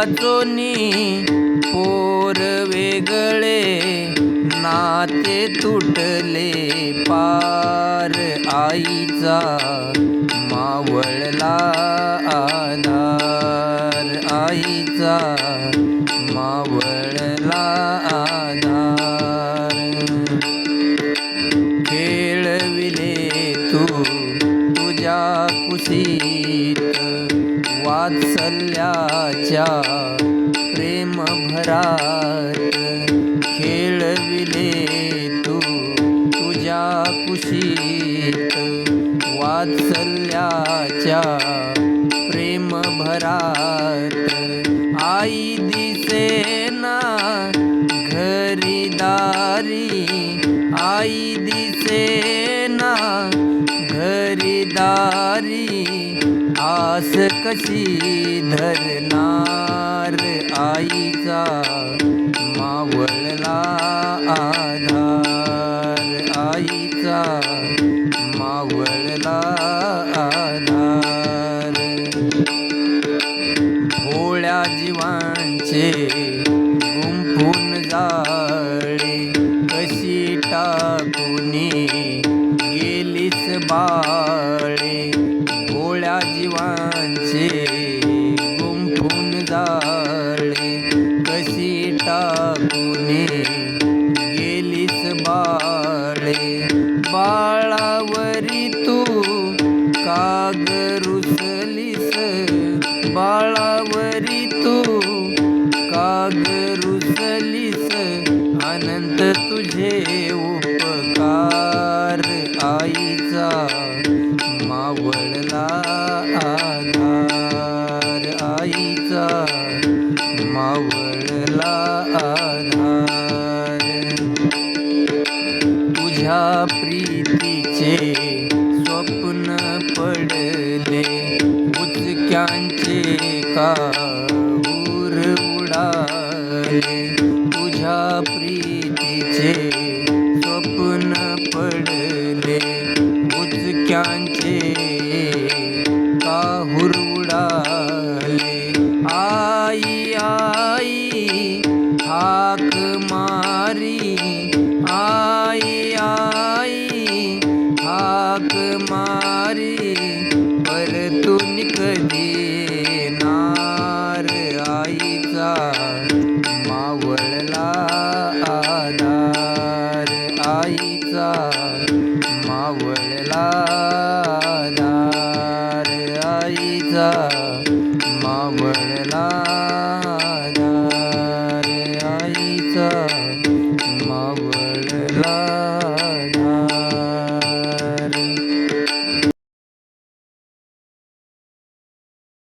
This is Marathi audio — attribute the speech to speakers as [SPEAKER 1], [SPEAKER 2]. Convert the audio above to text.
[SPEAKER 1] वाचोनी पोर वेगळे, नाते तुटले पार, आईचा मावळला आधार, आईचा मावळला आधार. खेळविले तू तुझ्या कुशीत, वात्सल्याच्या प्रेम भरात. खेळविले तू तुझ्या कुशीत, वात्सल्याच्या प्रेम भरात. आई दिसेना घरी दारी, आई दिसेना घरी दारी, आस कशी धरणार, आईचा मावळला आधार, आईचा मावळला आधार. भोळ्या जीवांचे गुंफून जाळे, कशी टाकूनी गेलीस बाळे. भोळ्या जीवांचे गुंफून जाळे, कशी टाकूनी गेलीस बाळे. बाळावरी तू काग रुसलीस, बाळावरी तू काग रुसलीस. अनंत तुझे उपकार, आईचा मावळला आधार, आईचा मावळला आधार. तुझ्या प्रीतीचे स्वप्न पडले, उचक्यांचे काहूर उडाले. तुझ्या प्रीतीचे स्वप्न पडले, उचक्यांचे काहूर उडाले. आई आई हाक मारी, आई आई हाक मारी, परतून कधी येणार, आईचा मावळला आधार, आईचा मावळला आधार, आईचा मावळला आधार, आईचा